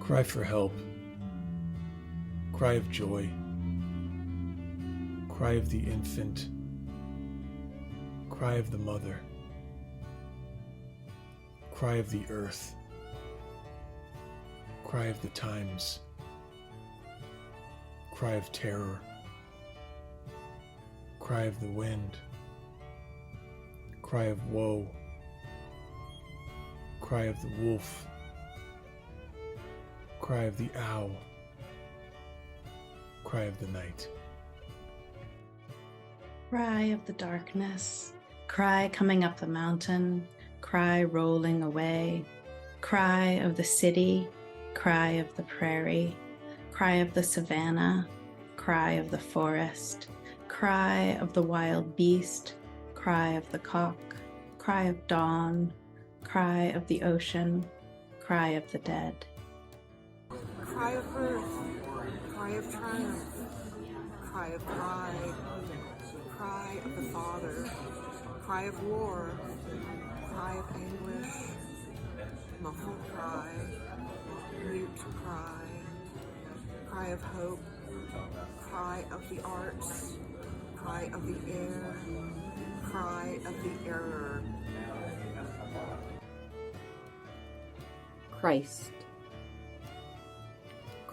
Cry for help. Cry of joy. Cry of the infant. Cry of the mother. Cry of the earth. Cry of the times. Cry of terror. Cry of the wind. Cry of woe. Cry of the wolf. Cry of the owl. Cry of the night. Cry of the darkness. Cry coming up the mountain. Cry rolling away. Cry of the city. Cry of the prairie. Cry of the savannah. Cry of the forest. Cry of the wild beast. Cry of the cock. Cry of dawn. Cry of the ocean. Cry of the dead. Cry of birth, cry of triumph, cry of pride, cry of the father, cry of war, cry of anguish, muffled cry, mute cry, cry of hope, cry of the arts, cry of the air, cry of the error. Christ.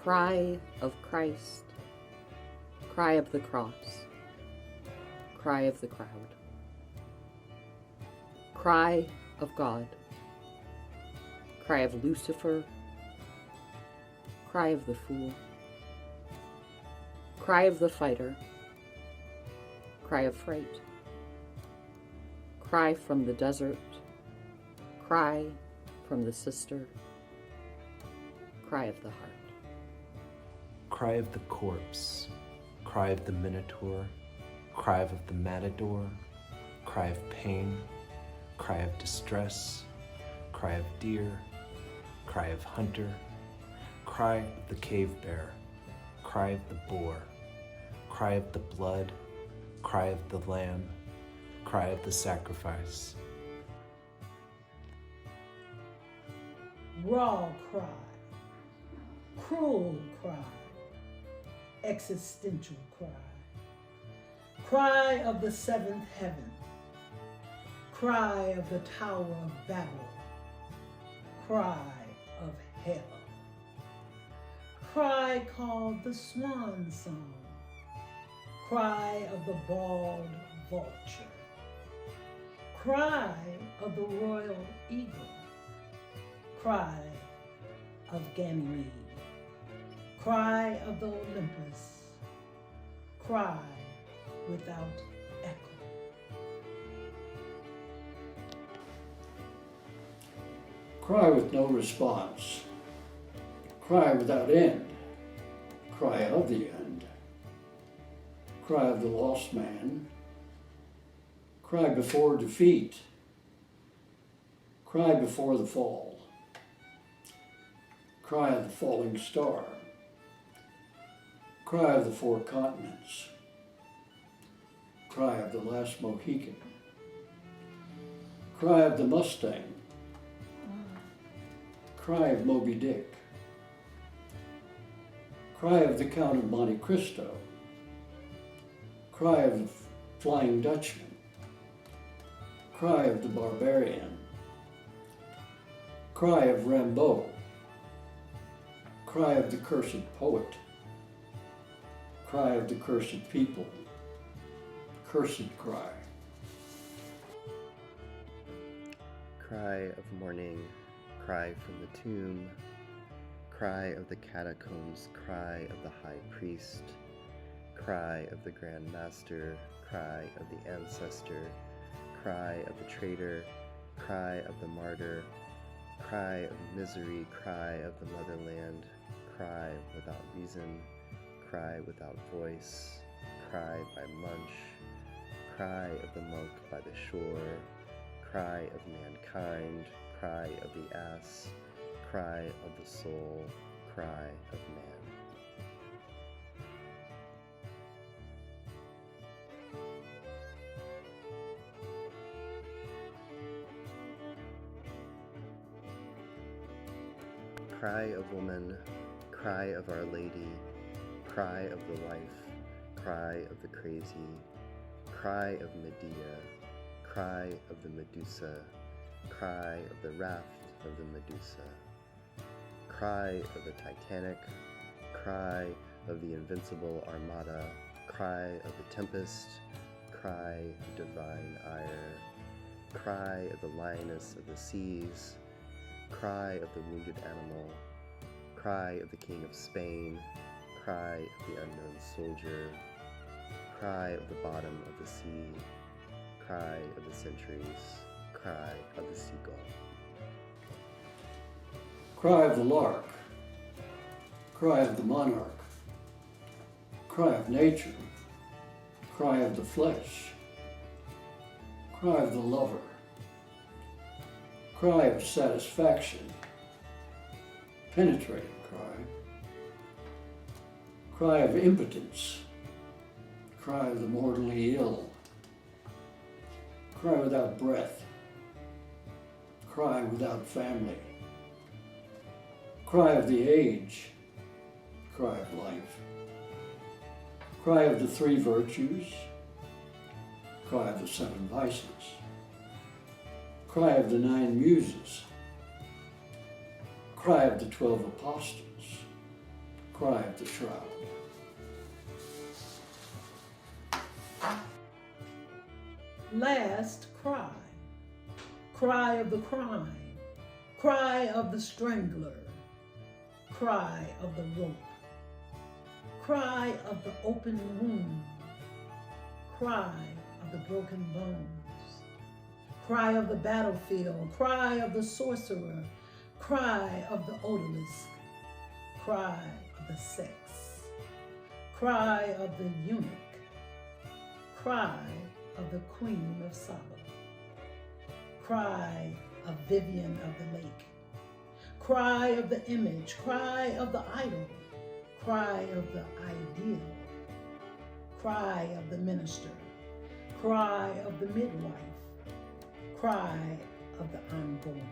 Cry of Christ. Cry of the cross. Cry of the crowd. Cry of God. Cry of Lucifer. Cry of the fool. Cry of the fighter. Cry of fright. Cry from the desert. Cry from the sister. Cry of the heart. Cry of the corpse, cry of the minotaur, cry of the matador, cry of pain, cry of distress, cry of deer, cry of hunter, cry of the cave bear, cry of the boar, cry of the blood, cry of the lamb, cry of the sacrifice. Raw cry, cruel cry, existential cry, cry of the seventh heaven, cry of the Tower of Babel, cry of hell, cry called the swan song, cry of the bald vulture, cry of the royal eagle, cry of Ganymede, cry of the Olympus, cry without echo. Cry with no response, cry without end, cry of the end, cry of the lost man, cry before defeat, cry before the fall, cry of the falling star, cry of the four continents, cry of the last Mohican, cry of the Mustang, cry of Moby Dick, cry of the Count of Monte Cristo, cry of the Flying Dutchman, cry of the Barbarian, cry of Rimbaud, cry of the cursed poet, cry of the cursed people, cursed cry. Cry of mourning, cry from the tomb, cry of the catacombs, cry of the high priest, cry of the Grand Master, cry of the ancestor, cry of the traitor, cry of the martyr, cry of misery, cry of the motherland, cry without reason, cry without voice, cry by Munch, cry of the monk by the shore, cry of mankind, cry of the ass, cry of the soul, cry of man. cry of woman, cry of Our Lady, cry of the wife, cry of the crazy, cry of Medea, cry of the Medusa, cry of the raft of the Medusa, cry of the Titanic, cry of the invincible Armada, cry of the tempest, cry of divine ire, cry of the lioness of the seas, cry of the wounded animal, cry of the King of Spain, cry of the unknown soldier, cry of the bottom of the sea, cry of the centuries, cry of the seagull. Cry of the lark, cry of the monarch, cry of nature, cry of the flesh, cry of the lover, cry of satisfaction, penetrating cry, cry of impotence, cry of the mortally ill, cry without breath, cry without family, cry of the age, cry of life, cry of the three virtues, cry of the seven vices, cry of the nine muses, cry of the 12 apostles, cry of the shroud. Last cry, cry of the crime, cry of the strangler, cry of the rope, cry of the open wound, cry of the broken bones, cry of the battlefield, cry of the sorcerer, cry of the odalisque, cry of the sex, cry of the eunuch, cry of the Queen of Saba, cry of Vivian of the Lake, cry of the image, cry of the idol, cry of the ideal, cry of the minister, cry of the midwife, cry of the unborn,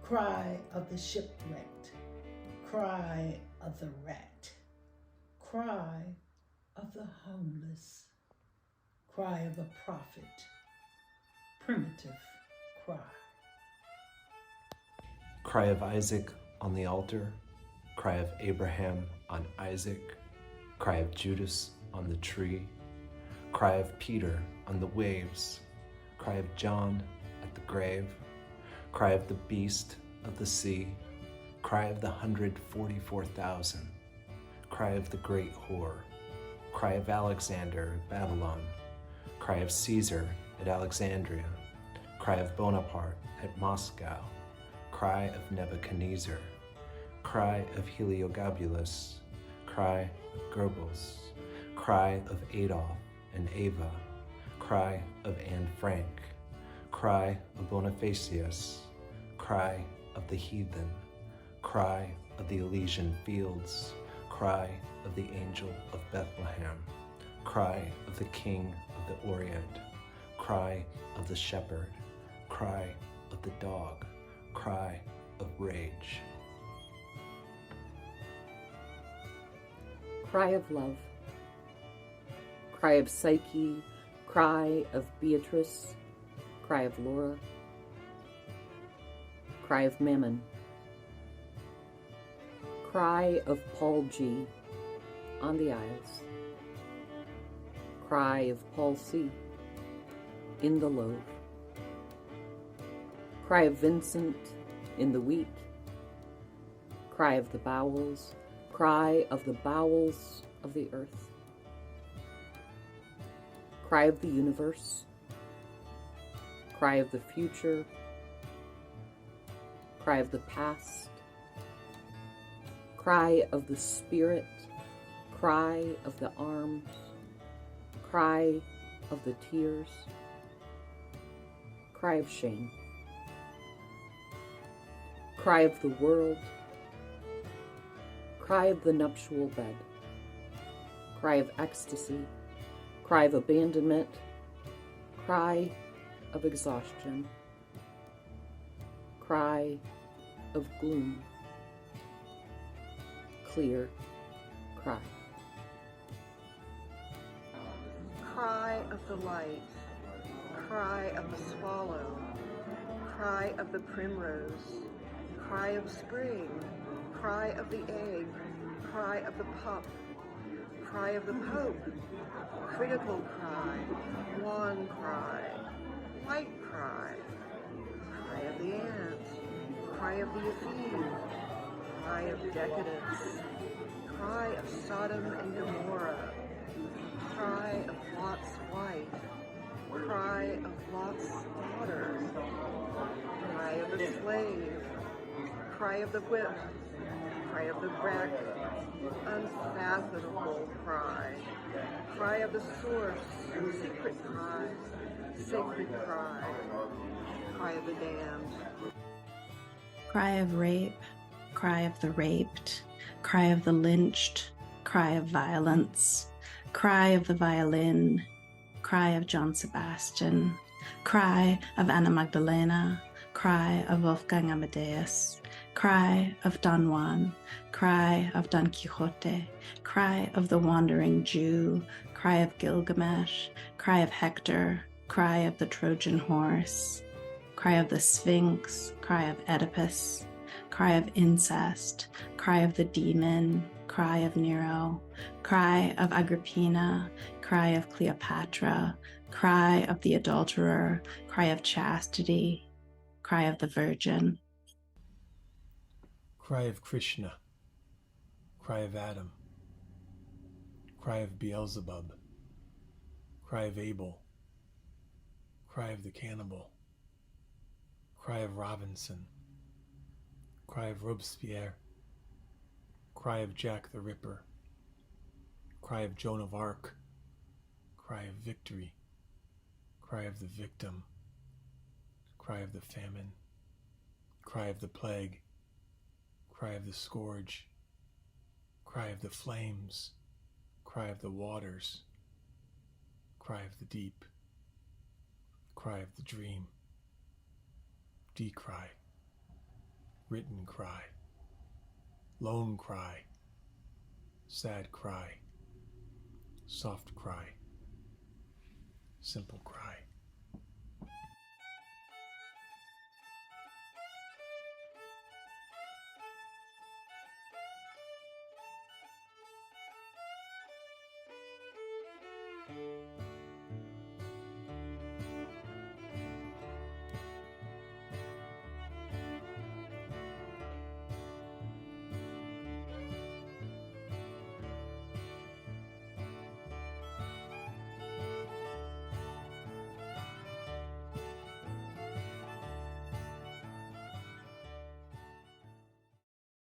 cry of the shipwrecked, cry of the rat, cry of the homeless, cry of the prophet, primitive cry. Cry of Isaac on the altar, cry of Abraham on Isaac, cry of Judas on the tree, cry of Peter on the waves, cry of John at the grave, cry of the beast of the sea, cry of the 144,000, cry of the great whore, cry of Alexander at Babylon, cry of Caesar at Alexandria, cry of Bonaparte at Moscow, cry of Nebuchadnezzar, cry of Heliogabalus, cry of Goebbels, cry of Adolf and Ava, cry of Anne Frank, cry of Bonifacius, cry of the heathen, cry of the Elysian fields, cry of the angel of Bethlehem, cry of the king of the Orient, cry of the shepherd, cry of the dog, cry of rage. Cry of love, cry of Psyche, cry of Beatrice, cry of Laura, cry of Mammon, cry of Paul G. on the Isles, cry of Paul C. in the Loaf, cry of Vincent in the wheat, cry of the bowels, cry of the bowels of the earth, cry of the universe, cry of the future, cry of the past, cry of the spirit, cry of the arms, cry of the tears, cry of shame, cry of the world, cry of the nuptial bed, cry of ecstasy, cry of abandonment, cry of exhaustion, cry of gloom, clear cry. Cry of the light, cry of the swallow, cry of the primrose, cry of spring, cry of the egg, cry of the pup, cry of the pope, critical cry, wan cry, white cry, cry of the ant, cry of the ephebe, cry of decadence, cry of Sodom and Gomorrah, cry of Lot's wife, cry of Lot's daughter, cry of the slave, cry of the whip, cry of the wreck, unfathomable cry, cry of the source, secret cry, sacred cry, cry of the damned. Cry of rape, cry of the raped, cry of the lynched, cry of violence, cry of the violin, cry of John Sebastian, cry of Anna Magdalena, cry of Wolfgang Amadeus, cry of Don Juan, cry of Don Quixote, cry of the wandering Jew, cry of Gilgamesh, cry of Hector, cry of the Trojan horse, cry of the Sphinx, cry of Oedipus, cry of incest, cry of the demon, cry of Nero, cry of Agrippina, cry of Cleopatra, cry of the adulterer, cry of chastity, cry of the virgin. Cry of Krishna, cry of Adam, cry of Beelzebub, cry of Abel, cry of the cannibal, cry of Robinson, cry of Robespierre, cry of Jack the Ripper, cry of Joan of Arc, cry of victory, cry of the victim, cry of the famine, cry of the plague, cry of the scourge, cry of the flames, cry of the waters, cry of the deep, cry of the dream, decry, written cry, lone cry, sad cry, soft cry, simple cry.